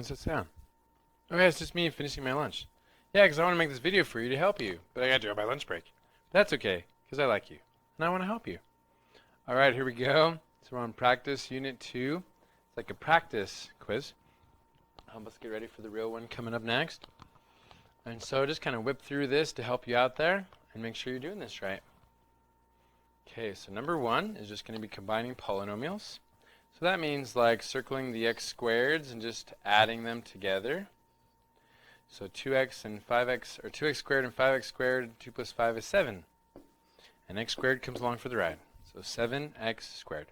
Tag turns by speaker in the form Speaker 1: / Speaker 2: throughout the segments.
Speaker 1: What's that sound? Oh yeah, it's just me finishing my lunch. Yeah, because I want to make this video for you to help you, but I gotta do it by lunch break. That's okay, because I like you, and I want to help you. Alright, here we go. So we're on practice unit 2. It's like a practice quiz. Let's get ready for the real one coming up next. And so just kind of whip through this to help you out there and make sure you're doing this right. Okay, so number 1 is just going to be combining polynomials. So that means like circling the x squareds and just adding them together. So 2x and 5x, or 2x squared and 5x squared, 2 plus 5 is 7. And x squared comes along for the ride. So 7x squared.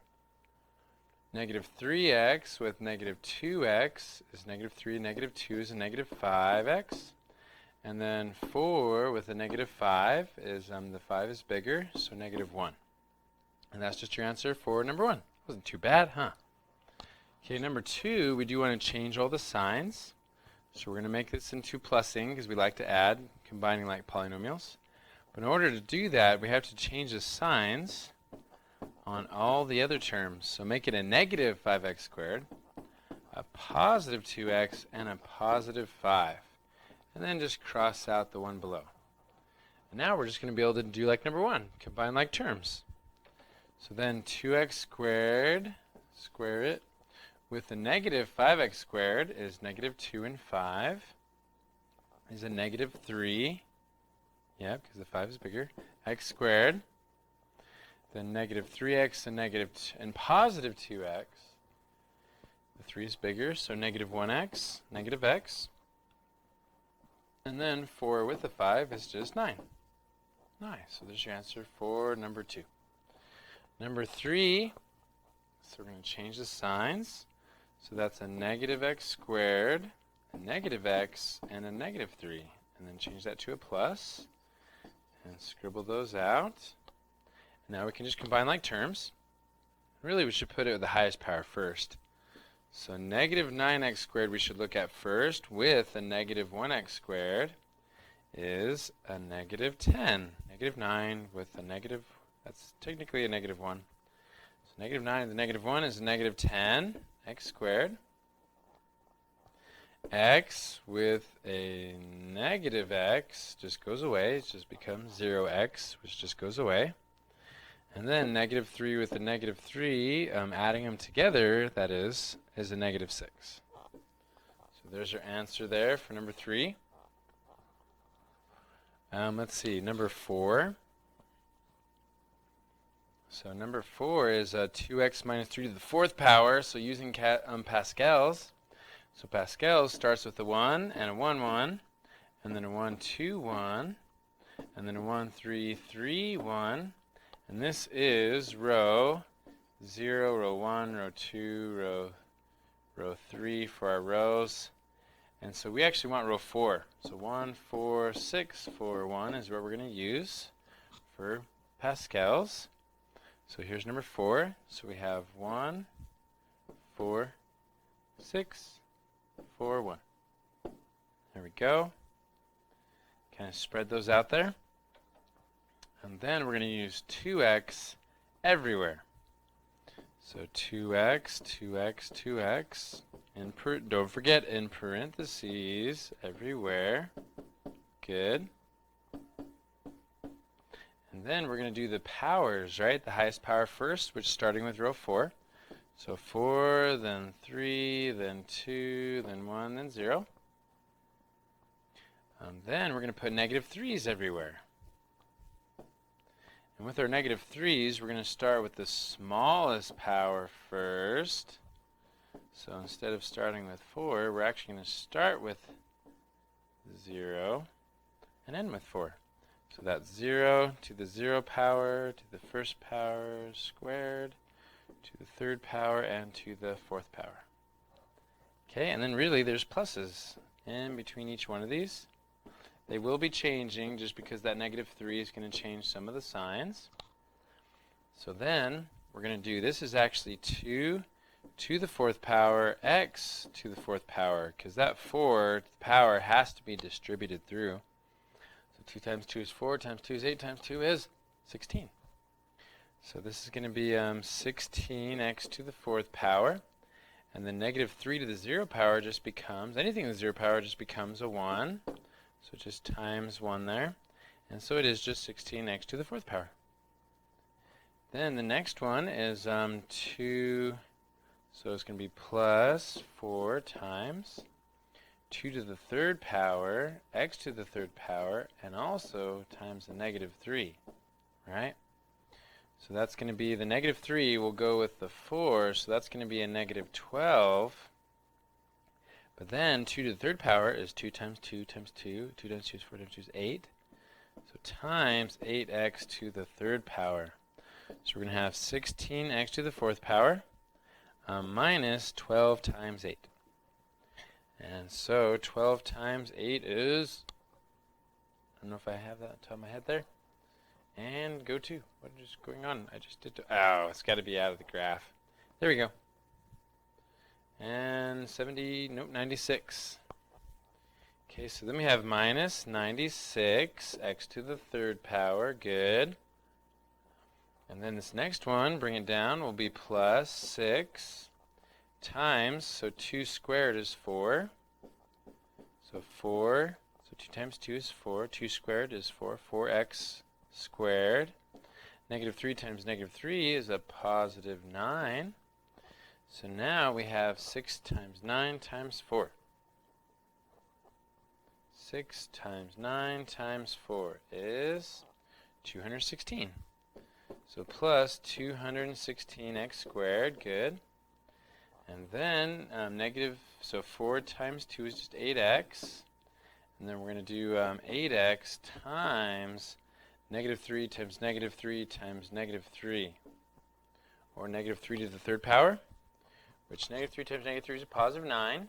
Speaker 1: Negative 3x with negative 2x is negative 3, negative 2 is a negative 5x. And then 4 with a negative 5 is, the 5 is bigger, so negative 1. And that's just your answer for number 1. Wasn't too bad, huh? Okay, number 2, we do want to change all the signs. So we're going to make this into plusing because we like to add, combining like polynomials. But in order to do that, we have to change the signs on all the other terms. So make it a negative 5x squared, a positive 2x, and a positive 5. And then just cross out the one below. And now we're just going to be able to do like number 1, combine like terms. So then 2x squared, square it, with the negative 5x squared is negative 2 and 5, is a negative 3, yeah, because the 5 is bigger, x squared, then negative 3x and positive 2x, the 3 is bigger, so negative 1x, negative x, and then 4 with the 5 is just 9. Nice, so there's your answer for number 2. Number 3, so we're going to change the signs. So that's a negative x squared, a negative x, and a negative 3. And then change that to a plus. And scribble those out. Now we can just combine like terms. Really, we should put it with the highest power first. So negative 9x squared we should look at first with a negative 1x squared is a negative 10. Negative 9 with a negative, that's technically a negative 1. So negative 9 and the negative 1 is a negative 10. X squared. X with a negative x just goes away. It just becomes 0x, which just goes away. And then negative 3 with a negative 3, adding them together, that is a negative 6. So there's your answer there for number 3. Let's see, number 4. So number 4 is 2x minus 3 to the 4th power, so using Pascal's. So Pascal's starts with a 1 and a 1, 1, and then a 1, 2, 1, and then a 1, 3, 3, 1. And this is row 0, row 1, row 2, row 3 for our rows. And so we actually want row 4. So 1, 4, 6, 4, 1 is what we're going to use for Pascal's. So here's number 4. So we have 1, 4, 6, 4, 1. There we go. Kind of spread those out there. And then we're going to use 2x everywhere. So 2x, 2x, 2x. Don't forget in parentheses everywhere. Good. And then we're going to do the powers, right? The highest power first, which is starting with row 4. So 4, then 3, then 2, then 1, then 0. Then we're going to put negative 3's everywhere. And with our negative 3's, we're going to start with the smallest power first. So instead of starting with 4, we're actually going to start with 0 and end with 4. So that's 0 to the 0 power, to the first power squared, to the 3rd power, and to the 4th power. Okay, and then really there's pluses in between each one of these. They will be changing just because that negative 3 is going to change some of the signs. So then we're going to do, this is actually 2 to the 4th power, x to the 4th power, because that 4th power has to be distributed through. 2 times 2 is 4, times 2 is 8, times 2 is 16. So this is going to be 16x to the 4th power. And then negative 3 to the 0 power just becomes, anything to the 0 power just becomes a 1. So just times 1 there. And so it is just 16x to the 4th power. Then the next one is 2, so it's going to be plus 4 times 2 to the 3rd power, x to the 3rd power, and also times the negative 3, right? So that's going to be, the negative 3 will go with the 4, so that's going to be a negative 12. But then 2 to the 3rd power is 2 times 2 times 2. 2 times 2 is 4 times 2 is 8. So times 8x to the 3rd power. So we're going to have 16x to the 4th power minus 12 times 8. And so 12 times 8 is, I don't know if I have that on top of my head there. And go to, what is going on? I just did, oh, it's got to be out of the graph. There we go. And 70, nope, 96. Okay, so then we have minus 96, x to the 3rd power, good. And then this next one, bring it down, will be plus 6 times, so 2 squared is 4. So 4, so 2 times 2 is 4. 2 squared is 4. 4x squared. Negative 3 times negative 3 is a positive 9. So now we have 6 times 9 times 4. 6 times 9 times 4 is 216. So plus 216x squared, good. And then negative, so 4 times 2 is just 8x. And then we're going to do 8x times negative 3 times negative 3 times negative 3. Or negative 3 to the 3rd power, which negative 3 times negative 3 is a positive 9.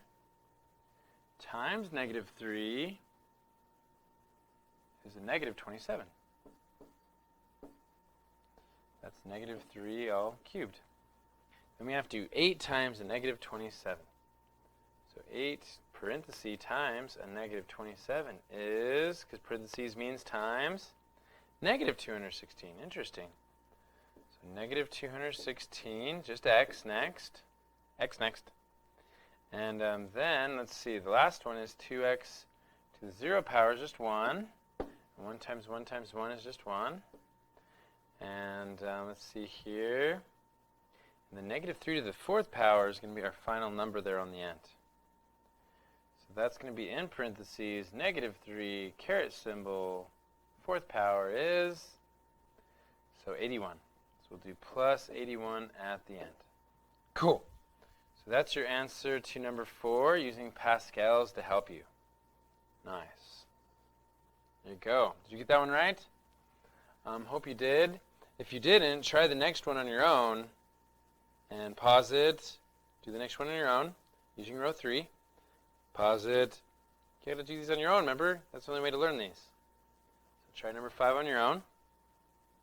Speaker 1: Times negative 3 is a negative 27. That's negative 3 all cubed. Then we have to do 8 times a negative 27. So 8 parentheses times a negative 27 is, because parentheses means times, negative 216. Interesting. So negative 216, just x next. X next. And then, let's see, the last one is 2x to the 0 power is just 1. And 1 times 1 times 1 is just 1. And let's see here. And the negative 3 to the 4th power is going to be our final number there on the end. So that's going to be in parentheses, negative 3, caret symbol, 4th power is, so 81. So we'll do plus 81 at the end. Cool. So that's your answer to number 4 using Pascal's to help you. Nice. There you go. Did you get that one right? Hope you did. If you didn't, try the next one on your own and pause it. Do the next one on your own using row 3. Pause it. You got to do these on your own, remember? That's the only way to learn these. So try number 5 on your own.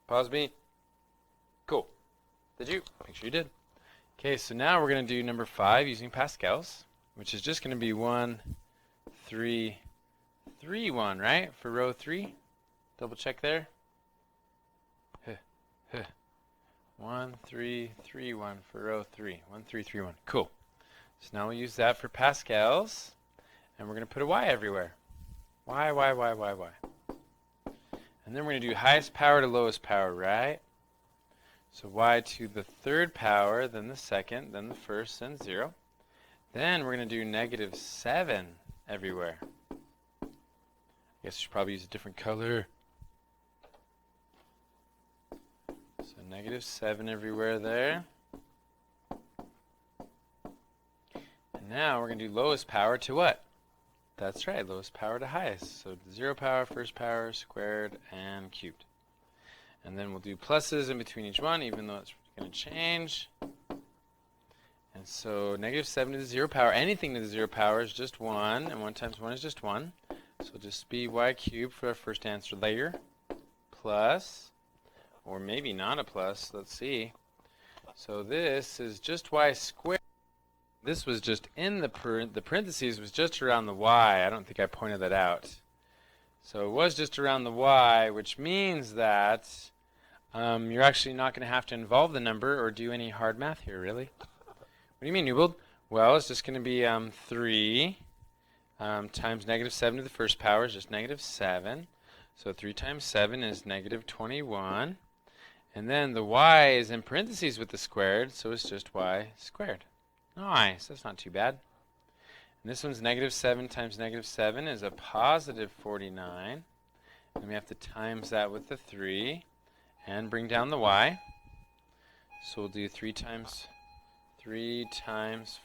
Speaker 1: Pause me. Cool. Did you? Make sure you did. Okay, so now we're going to do number 5 using Pascal's, which is just going to be 1, 3, 3, 1, right? For row 3. Double check there. 1, 3, 3, 1 for row 3. 1, 3, 3, 1. Cool. So now we'll use that for Pascal's, and we're going to put a y everywhere. Y. And then we're going to do highest power to lowest power, right? So y to the 3rd power, then the 2nd, then the 1st, then 0. Then we're going to do negative 7 everywhere. I guess we should probably use a different color. So negative 7 everywhere there. And now we're going to do lowest power to what? That's right, lowest power to highest. So 0 power, 1st power, squared, and cubed. And then we'll do pluses in between each one, even though it's going to change. And so negative 7 to the 0 power, anything to the 0 power is just 1, and 1 times 1 is just 1. So just be y cubed for our first answer later, plus, or maybe not a plus, let's see. So this is just y squared. This was just in the parentheses was just around the y. I don't think I pointed that out. So it was just around the y, which means that you're actually not going to have to involve the number or do any hard math here, really. What do you mean, Newbold? Well, it's just going to be 3 times negative 7 to the first power is just negative 7. So 3 times 7 is negative 21. And then the y is in parentheses with the squared, so it's just y squared. Nice, that's not too bad. And this one's negative 7 times negative 7 is a positive 49. And we have to times that with the 3 and bring down the y. So we'll do 3 times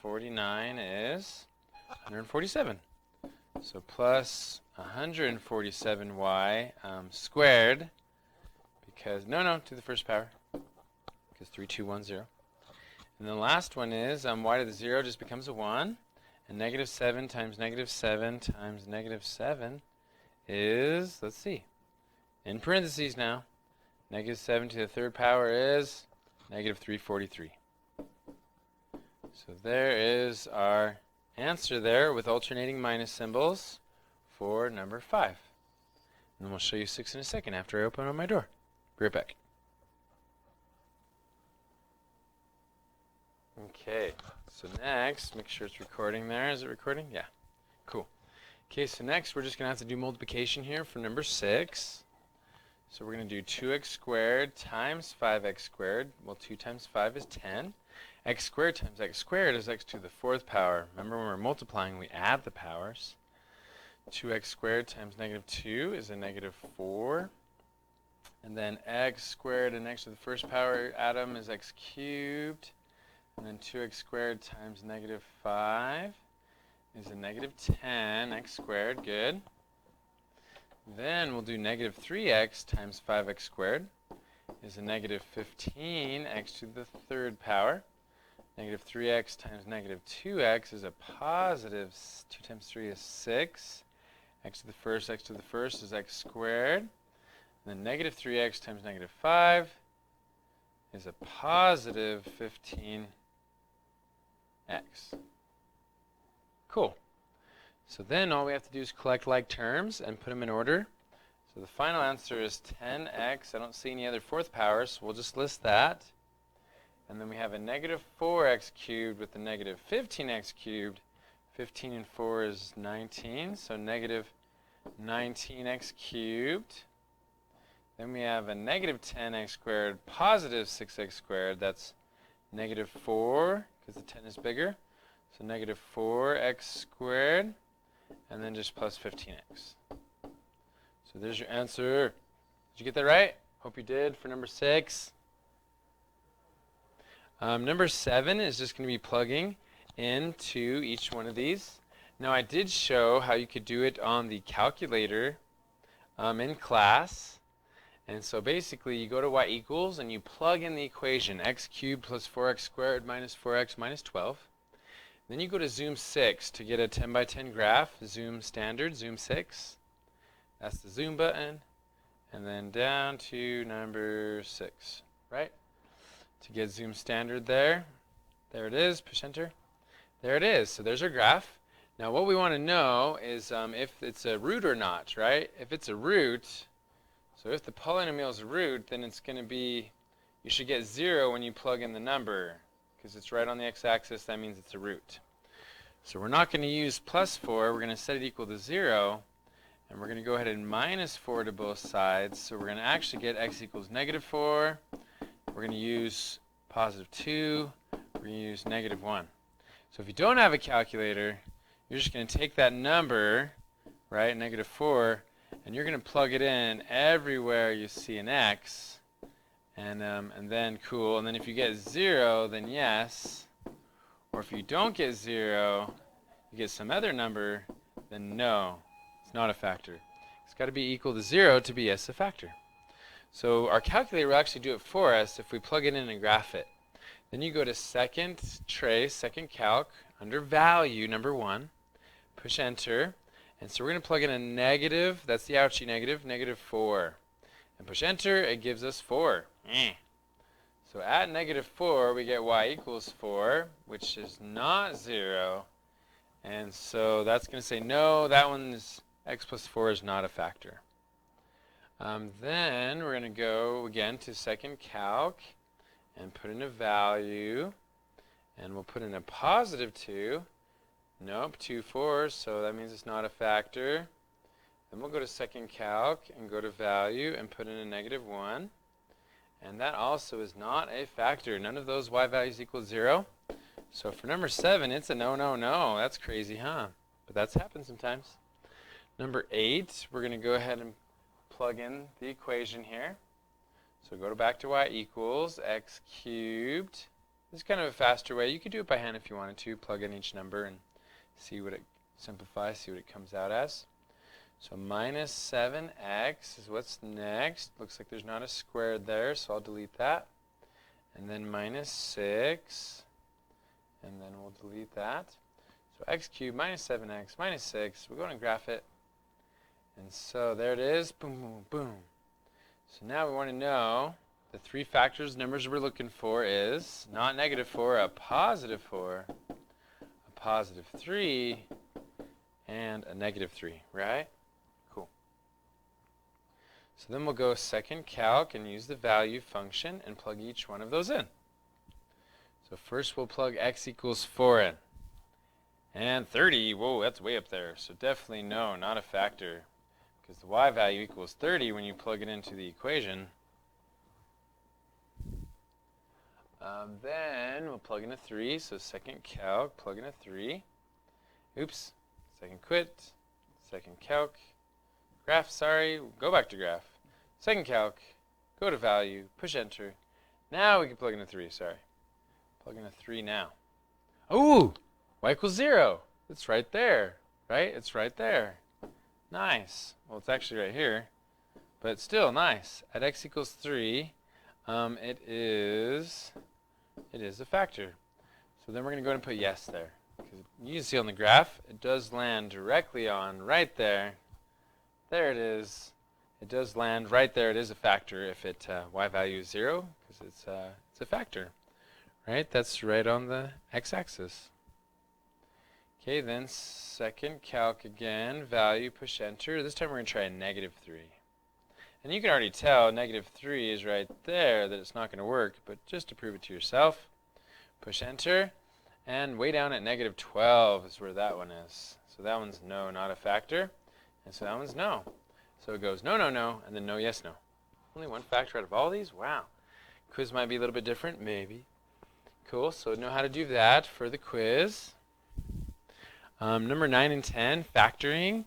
Speaker 1: 49 is 147. So plus 147y squared, because, no, to the first power, because 3, 2, 1, 0. And then the last one is y to the 0 just becomes a 1. And negative 7 times negative 7 times negative 7 is, let's see, in parentheses now, negative 7 to the third power is negative 343. So there is our answer there with alternating minus symbols for number 5. And then we'll show you 6 in a second after I open up my door. Be right back. Okay, so next, make sure it's recording there. Is it recording? Yeah. Cool. Okay, so next we're just going to have to do multiplication here for number 6. So we're going to do 2x squared times 5x squared. Well, 2 times 5 is 10. X squared times x squared is x to the 4th power. Remember, when we're multiplying, we add the powers. 2x squared times negative 2 is a negative 4. And then x squared and x to the 1st power, add them, is x cubed. And then 2x squared times negative 5 is a negative 10, x squared, good. Then we'll do negative 3x times 5x squared is a negative 15, x to the 3rd power. Negative 3x times negative 2x is a positive, 2 times 3 is 6. X to the 1st is x squared. And then negative 3x times negative 5 is a positive 15x. Cool. So then all we have to do is collect like terms and put them in order. So the final answer is 10x. I don't see any other 4th powers, so we'll just list that. And then we have a negative 4x cubed with a negative 15x cubed. 15 and 4 is 19, so negative 19x cubed. Then we have a negative 10x squared, positive 6x squared. That's negative 4, because the 10 is bigger. So negative 4x squared, and then just plus 15x. So there's your answer. Did you get that right? Hope you did for number 6. Number 7 is just going to be plugging into each one of these. Now, I did show how you could do it on the calculator in class. And so basically, you go to y equals and you plug in the equation x cubed plus 4x squared minus 4x minus 12. Then you go to zoom 6 to get a 10 by 10 graph. Zoom standard, zoom 6. That's the zoom button. And then down to number 6, right? To get zoom standard there. There it is, push enter. There it is, so there's our graph. Now what we want to know is if it's a root or not, right? If it's a root, so if the polynomial is a root, then it's going to be, you should get 0 when you plug in the number, because it's right on the x-axis, that means it's a root. So we're not going to use plus 4, we're going to set it equal to 0, and we're going to go ahead and minus 4 to both sides, so we're going to actually get x equals negative 4. We're going to use positive 2. We're going to use negative 1. So if you don't have a calculator, you're just going to take that number, right, negative 4, and you're going to plug it in everywhere you see an x. And then, cool. And then if you get 0, then yes. Or if you don't get 0, you get some other number, then no. It's not a factor. It's got to be equal to 0 to be yes, a factor. So our calculator will actually do it for us if we plug it in and graph it. Then you go to second trace, second calc, under value, number 1. Push enter. And so we're going to plug in a negative, that's the ouchie negative, negative 4. And push enter, it gives us 4. So at negative 4, we get y equals 4, which is not 0. And so that's going to say, no, that one's x plus 4 is not a factor. Then we're going to go again to second calc and put in a value. And we'll put in a positive 2. Nope, 2 4s, so that means it's not a factor. Then we'll go to second calc and go to value and put in a negative 1. And that also is not a factor. None of those y values equal 0. So for number 7, it's a no, no, no. That's crazy, huh? But that's happened sometimes. Number 8, we're going to go ahead and plug in the equation here. So go back to y equals x cubed. This is kind of a faster way. You could do it by hand if you wanted to. Plug in each number and see what it simplifies, see what it comes out as. So minus 7x is what's next. Looks like there's not a squared there, so I'll delete that. And then minus 6. And then we'll delete that. So x cubed minus 7x minus 6. We're going to graph it. And so there it is. Boom, boom, boom. So now we want to know the 3 factors numbers we're looking for is not negative 4, a positive 4, a positive 3, and a negative 3, right? Cool. So then we'll go second calc and use the value function and plug each one of those in. So first we'll plug x equals 4 in. And 30, whoa, that's way up there. So definitely no, not a factor. Because the y value equals 30 when you plug it into the equation. Then we'll plug in a 3. So second calc, plug in a 3. Oops. Second quit. Second calc. Graph, sorry. Go back to graph. Second calc. Go to value. Push enter. Now we can plug in a 3. Sorry. Plug in a 3 now. Ooh! Y equals 0. It's right there. Right? It's right there. Nice. Well, it's actually right here. But still, nice. At x equals 3, it is a factor. So then we're going to go ahead and put yes there. Because you can see on the graph, it does land directly on right there. There it is. It does land right there. It is a factor if it y value is 0, because it's a factor. Right? That's right on the x-axis. Okay, then second calc again, value, push enter. This time we're going to try a negative 3. And you can already tell negative 3 is right there, that it's not going to work, but just to prove it to yourself, push enter. And way down at negative 12 is where that one is. So that one's no, not a factor. And so that one's no. So it goes no, no, no, and then no, yes, no. Only one factor out of all these? Wow. Quiz might be a little bit different, maybe. Cool, so know how to do that for the quiz. Number 9 and 10, factoring.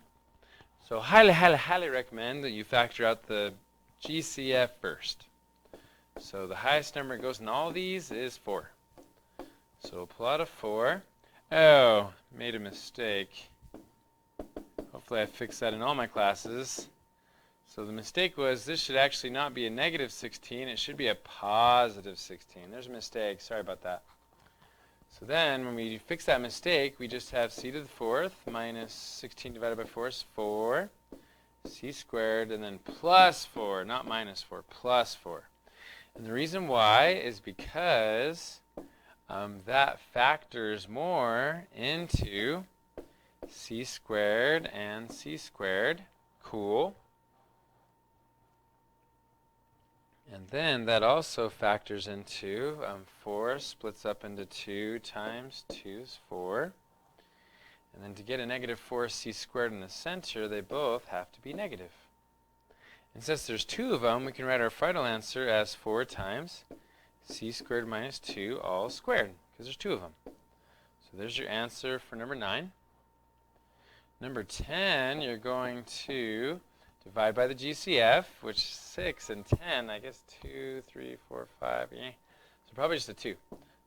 Speaker 1: So highly, highly, highly recommend that you factor out the GCF first. So the highest number that goes in all these is 4. So we'll pull out a 4. Oh, made a mistake. Hopefully I fix that in all my classes. So the mistake was this should actually not be a negative 16. It should be a positive 16. There's a mistake. Sorry about that. So then when we fix that mistake, we just have c to the 4th minus 16 divided by 4 is 4. C squared and then plus 4, not minus 4, plus 4. And the reason why is because that factors more into c squared and c squared. Cool. And then that also factors into 4 splits up into 2 times 2 is 4. And then to get a negative 4c squared in the center, they both have to be negative. And since there's 2 of them, we can write our final answer as 4 times c squared minus 2 all squared, because there's 2 of them. So there's your answer for number 9. Number 10, you're going to divide by the GCF, which 6 and 10, I guess 2, 3, 4, 5, yeah. So probably just a 2.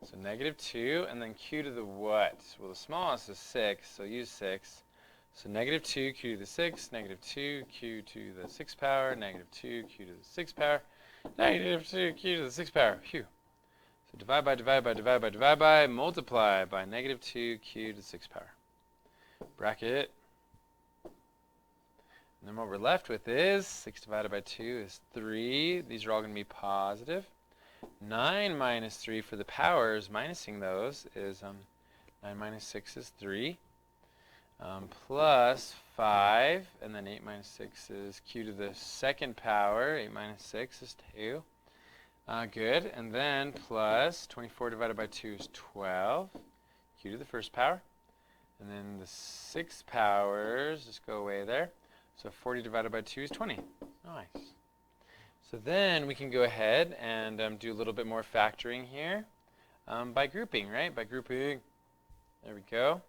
Speaker 1: So negative 2, and then q to the what? Well, the smallest is 6, so use 6. So negative 2, q to the 6, negative 2, q to the 6th power, negative 2, q to the 6th power, negative 2, q to the 6th power. Phew. So divide by, divide by, divide by, divide by, multiply by negative 2, q to the 6th power. Bracket. And then what we're left with is 6 divided by 2 is 3. These are all going to be positive. 9 minus 3 for the powers, minusing those, is 9 minus 6 is 3. Plus 5, and then 8 minus 6 is q to the 2nd power. 8 minus 6 is 2. Good. And then plus 24 divided by 2 is 12. Q to the first power. And then the 6 powers just go away there. So 40 divided by 2 is 20. Nice. So then we can go ahead and do a little bit more factoring here by grouping, right? By grouping. There we go.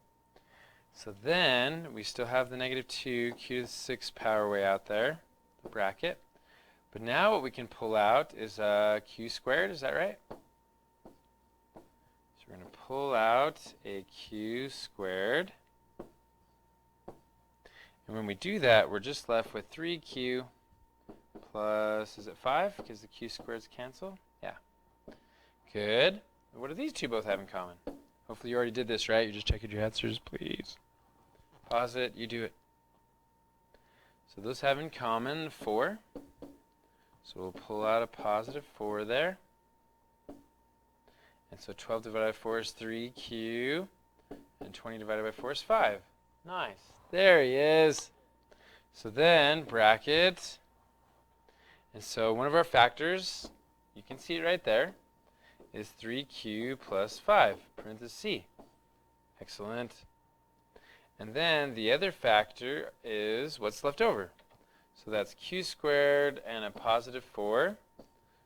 Speaker 1: So then we still have the negative 2 q to the 6th power way out there, the bracket. But now what we can pull out is q squared, is that right? So we're going to pull out a q squared. And when we do that, we're just left with 3q plus, is it 5? Because the q squareds cancel? Yeah. Good. What do these two both have in common? Hopefully you already did this, right? You're just checking your answers, please. Pause it. You do it. So those have in common 4. So we'll pull out a positive 4 there. And so 12 divided by 4 is 3q. And 20 divided by 4 is 5. Nice. There he is. So then, bracket. And so one of our factors, you can see it right there, is 3q plus 5, parentheses c. Excellent. And then the other factor is what's left over. So that's q squared and a positive 4.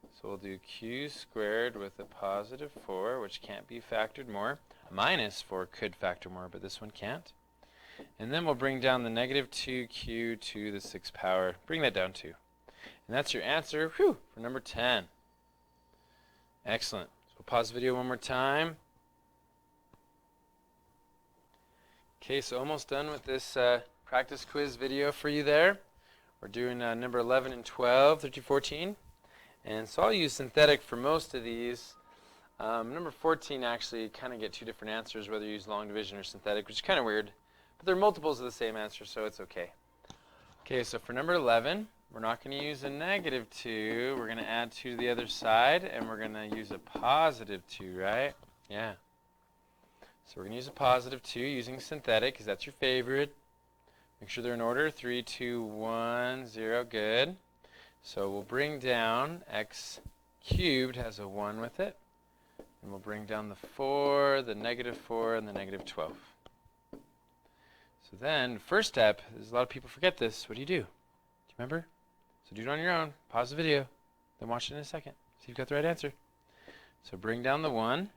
Speaker 1: So we'll do q squared with a positive 4, which can't be factored more. A minus 4 could factor more, but this one can't. And then we'll bring down the negative 2q to the 6th power. Bring that down too. And that's your answer for number 10. Excellent. So we'll pause the video one more time. Okay, so almost done with this practice quiz video for you there. We're doing number 11 and 12, 13, 14. And so I'll use synthetic for most of these. Number 14 actually kind of get two different answers, whether you use long division or synthetic, which is kind of weird. But they're multiples of the same answer, so it's okay. Okay, so for number 11, we're not going to use a negative 2. We're going to add 2 to the other side, and we're going to use a positive 2, right? Yeah. So we're going to use a positive 2 using synthetic, because that's your favorite. Make sure they're in order. 3, 2, 1, 0. Good. So we'll bring down x cubed has a 1 with it. And we'll bring down the 4, the negative 4, and the negative 12. So then, first step, is a lot of people forget this. What do? Do you remember? So do it on your own. Pause the video. Then watch it in a second. See if you've got the right answer. So bring down the 1. And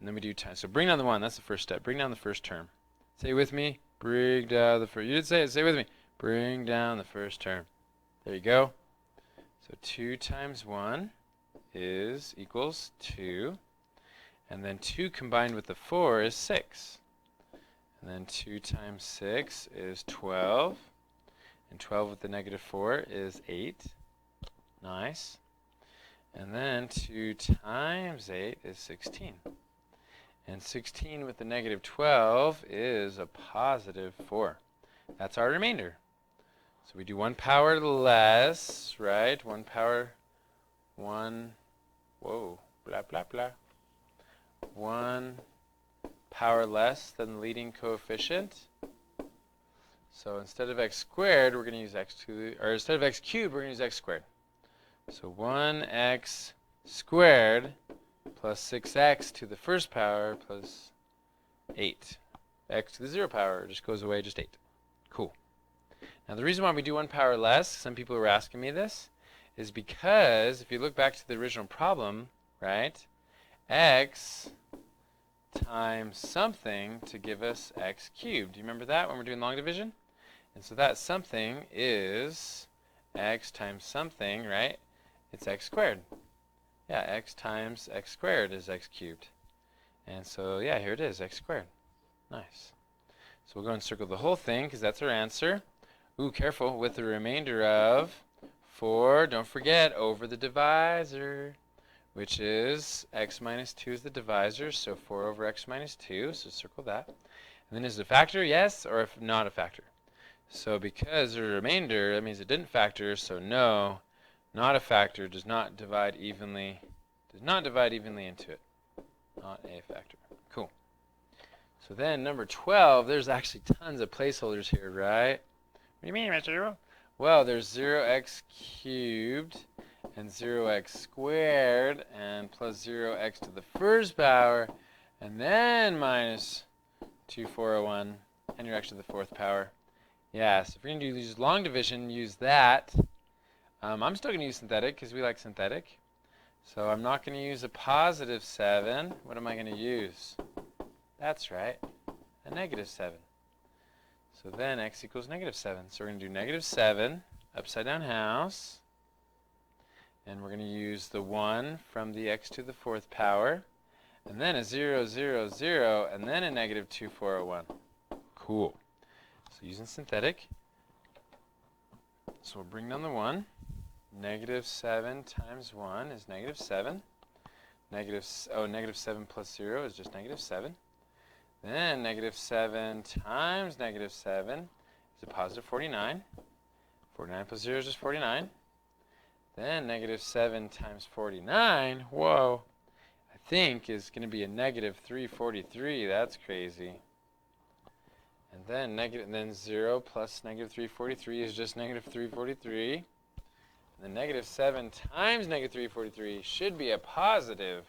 Speaker 1: then we do times. So bring down the 1. That's the first step. Bring down the first term. Say it with me. Bring down the first. You did say it. Say it with me. Bring down the first term. There you go. So 2 times 1 is equals 2. And then 2 combined with the 4 is 6. And then 2 times 6 is 12. And 12 with the negative 4 is 8. Nice. And then 2 times 8 is 16. And 16 with the negative 12 is a positive 4. That's our remainder. So we do 1 power less, right? 1 power, 1, whoa, blah, blah, blah. 1 power less than the leading coefficient. So instead of x squared, we're going to use x to, or instead of x cubed, we're going to use x squared. So 1x squared plus 6x to the first power plus 8. X to the 0 power just goes away, just 8. Cool. Now the reason why we do 1 power less, some people were asking me this, is because if you look back to the original problem, right, x times something to give us x cubed. Do you remember that when we're doing long division? And so that something is x times something, right? It's x squared. Yeah, x times x squared is x cubed. And so, yeah, here it is, x squared. Nice. So we'll go and circle the whole thing because that's our answer. Ooh, careful with the remainder of 4, don't forget, over the divisor, which is x minus 2 is the divisor, so 4 over x minus 2, so circle that. And then is it a factor? Yes, or if not a factor. So because there's a remainder, that means it didn't factor, so no, not a factor, does not divide evenly into it. Not a factor. Cool. So then number 12, there's actually tons of placeholders here, right? What do you mean, Mr. Well, there's 0x cubed and 0x squared, and plus 0x to the first power, and then minus 2401, and your x to the fourth power. Yeah, so if you're going to use long division, use that. I'm still going to use synthetic because we like synthetic. So I'm not going to use a positive 7. What am I going to use? That's right, a negative 7. So then x equals negative 7. So we're going to do negative 7, upside down house. And we're going to use the 1 from the x to the fourth power. And then a 0, 0, 0, and then a negative 2401. Cool. So using synthetic. So we'll bring down the 1. Negative 7 times 1 is negative 7. Negative 7 plus 0 is just negative 7. Then negative 7 times negative 7 is a positive 49. 49 plus 0 is just 49. Then negative 7 times 49, whoa, I think is going to be a negative 343. That's crazy. And then 0 plus negative 343 is just negative 343. And then negative 7 times negative 343 should be a positive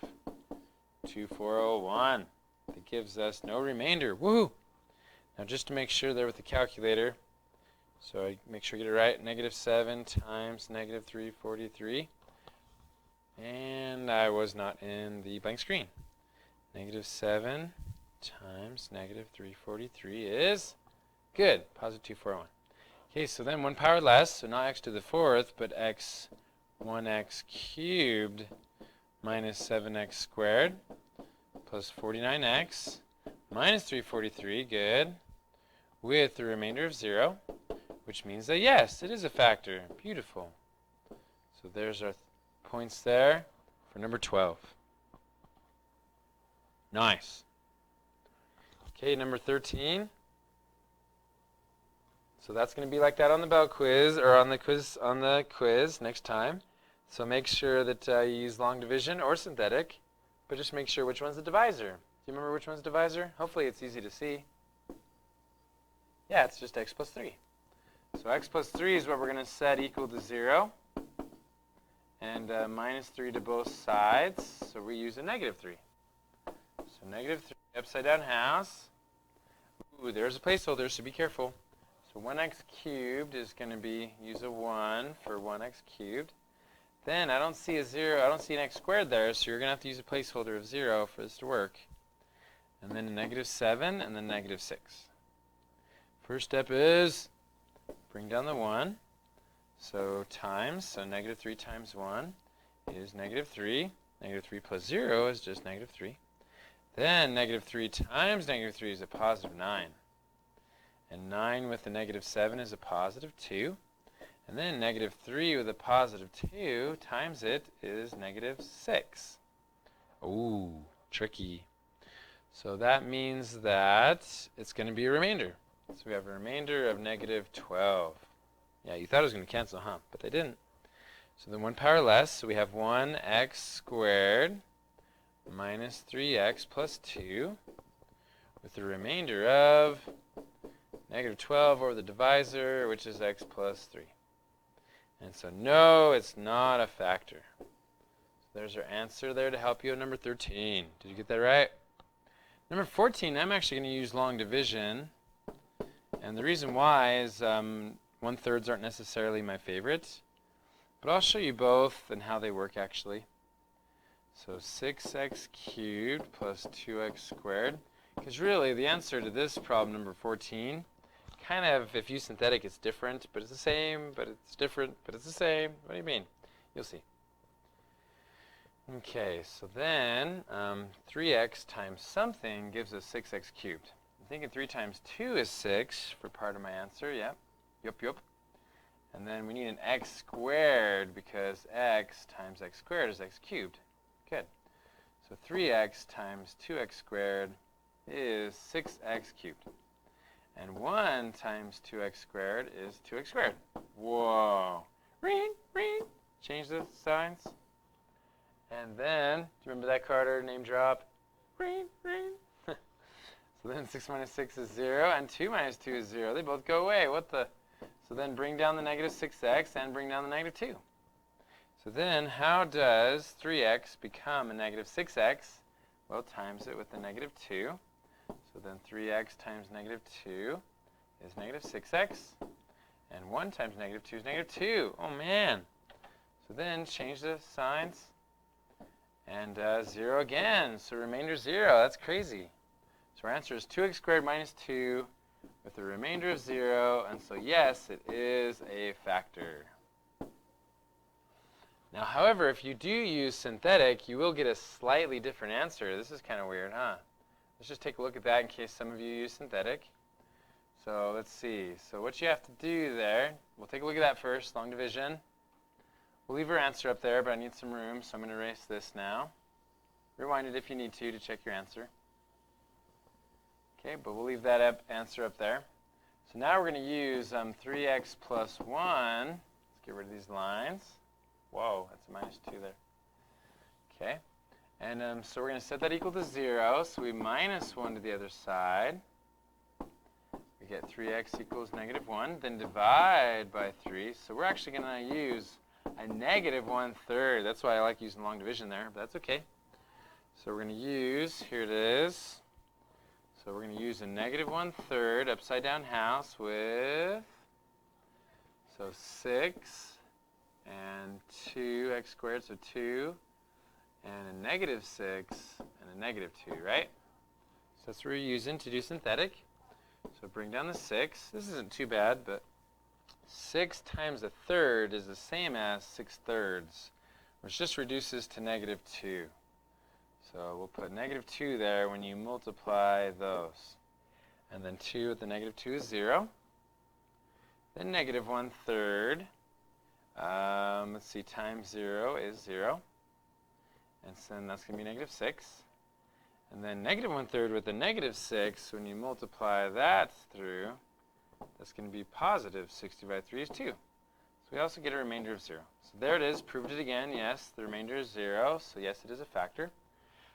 Speaker 1: 2401. That gives us no remainder. Woohoo! Now just to make sure there with the calculator, so I make sure I get it right, negative 7 times negative 343. And I was not in the blank screen. Negative 7 times negative 343 is, good, positive 2401. Okay, so then 1 power less, so not x to the fourth, but 1x cubed minus 7x squared plus 49x minus 343, good, with the remainder of 0, which means that yes, it is a factor. Beautiful. So there's our points there for number 12. Nice. Okay, number 13. So that's going to be like that on the bell quiz, or on the quiz next time. So make sure that you use long division or synthetic, but just make sure which one's the divisor. Do you remember which one's the divisor? Hopefully it's easy to see. Yeah, it's just x plus 3. So x plus 3 is what we're going to set equal to 0. And minus 3 to both sides, so we use a negative 3. So negative 3 upside down house. Ooh, there's a placeholder, so be careful. So 1x cubed is going to be, use a 1 for 1x cubed. Then I don't see a 0, I don't see an x squared there, so you're going to have to use a placeholder of 0 for this to work. And then a negative 7, and then negative 6. First step is bring down the 1. So times, so negative 3 times 1 is negative 3. Negative 3 plus 0 is just negative 3. Then negative 3 times negative 3 is a positive 9. And 9 with a negative 7 is a positive 2. And then negative 3 with a positive 2 times it is negative 6. Ooh, tricky. So that means that it's going to be a remainder. So we have a remainder of negative 12. Yeah, you thought it was going to cancel, huh? But they didn't. So then 1 power less, so we have 1x squared minus 3x plus 2 with the remainder of negative 12 over the divisor, which is x plus 3. And so no, it's not a factor. So there's our answer there to help you on number 13. Did you get that right? Number 14, I'm actually going to use long division. And the reason why is 1/3 aren't necessarily my favorite. But I'll show you both and how they work actually. So 6x cubed plus 2x squared. Because really the answer to this problem, number 14, kind of, if you synthetic, it's different, but it's the same, but it's different, but it's the same. What do you mean? You'll see. Okay, so then 3x times something gives us 6x cubed. I'm thinking 3 times 2 is 6 for part of my answer. Yep. Yup. And then we need an x squared because x times x squared is x cubed. Good. So 3x times 2x squared is 6x cubed. And 1 times 2x squared is 2x squared. Whoa. Ring, ring. Change the signs. And then, do you remember that, Carter? Name drop. Ring, ring. So then 6 minus 6 is 0, and 2 minus 2 is 0. They both go away. What the? So then bring down the negative 6x and bring down the negative 2. So then how does 3x become a negative 6x? Well, times it with the negative 2. So then 3x times negative 2 is negative 6x. And 1 times negative 2 is negative 2. Oh, man. So then change the signs. And 0 again. So remainder 0. That's crazy. So our answer is 2x squared minus 2 with a remainder of 0. And so yes, it is a factor. Now, however, if you do use synthetic, you will get a slightly different answer. This is kind of weird, huh? Let's just take a look at that in case some of you use synthetic. So let's see. So what you have to do there, we'll take a look at that first, long division. We'll leave our answer up there, but I need some room, so I'm going to erase this now. Rewind it if you need to check your answer. Okay, but we'll leave that answer up there. So now we're going to use 3x plus 1. Let's get rid of these lines. Whoa, that's a minus 2 there. Okay, and so we're going to set that equal to 0. So we minus 1 to the other side. We get 3x equals negative 1. Then divide by 3. So we're actually going to use a negative 1/3. That's why I like using long division there, but that's okay. So we're going to use, here it is. So we're going to use a negative 1/3 upside down house with, so 6 and 2x squared, so 2, and a negative 6 and a negative 2, right? So that's what we're using to do synthetic. So bring down the 6. This isn't too bad, but 6 times 1/3 is the same as 6/3, which just reduces to negative 2. So we'll put negative 2 there when you multiply those. And then 2 with the negative 2 is 0. Then negative 1/3. Let's see, times 0 is 0. And so then that's going to be negative 6. And then negative 1/3 with the negative 6, when you multiply that through, that's going to be positive 6 divided by 3 is 2. So we also get a remainder of 0. So there it is, proved it again. Yes, the remainder is 0, so yes, it is a factor.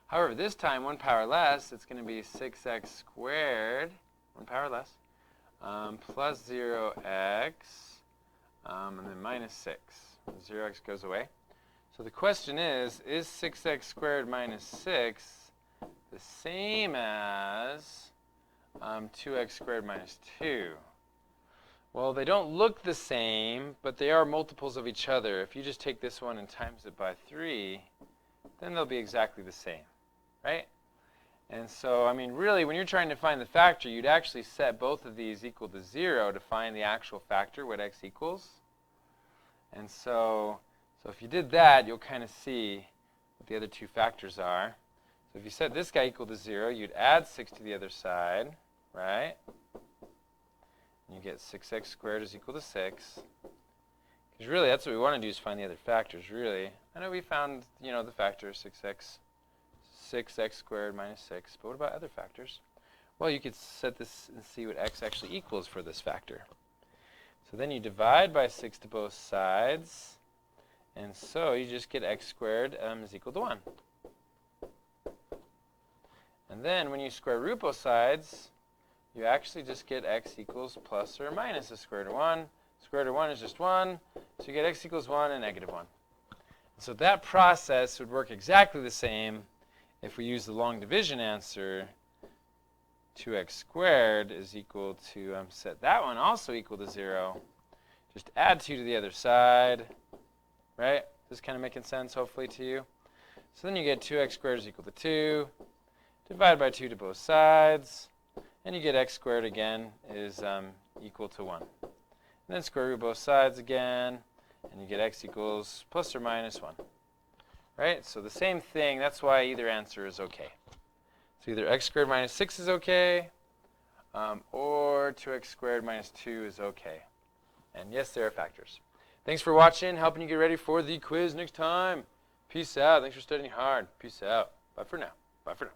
Speaker 1: However, this time, 1 power less, it's going to be 6x squared, 1 power less, plus 0x, and then minus 6. 0x goes away. So the question is 6x squared minus 6 the same as 2x squared minus 2? Well, they don't look the same, but they are multiples of each other. If you just take this one and times it by 3, then they'll be exactly the same, right? And so, I mean, really, when you're trying to find the factor, you'd actually set both of these equal to 0 to find the actual factor, what x equals. And so if you did that, you'll kind of see what the other two factors are. So if you set this guy equal to 0, you'd add 6 to the other side, right? And you get 6x squared is equal to 6. Because really, that's what we want to do, is find the other factors, really. I know we found, the factor 6x squared minus 6. But what about other factors? Well, you could set this and see what x actually equals for this factor. So then you divide by 6 to both sides. And so you just get x squared is equal to 1. And then when you square root both sides, you actually just get x equals plus or minus the square root of 1. Square root of 1 is just 1. So you get x equals 1 and negative 1. And so that process would work exactly the same if we use the long division answer. 2x squared is equal to, set that one also equal to 0. Just add 2 to the other side, right? This is kind of making sense, hopefully, to you. So then you get 2x squared is equal to 2. Divide by 2 to both sides. And you get x squared again is equal to 1. And then square root both sides again. And you get x equals plus or minus 1. Right? So the same thing. That's why either answer is okay. So either x squared minus 6 is okay, or 2x squared minus 2 is okay. And yes, there are factors. Thanks for watching, helping you get ready for the quiz next time. Peace out. Thanks for studying hard. Peace out. Bye for now. Bye for now.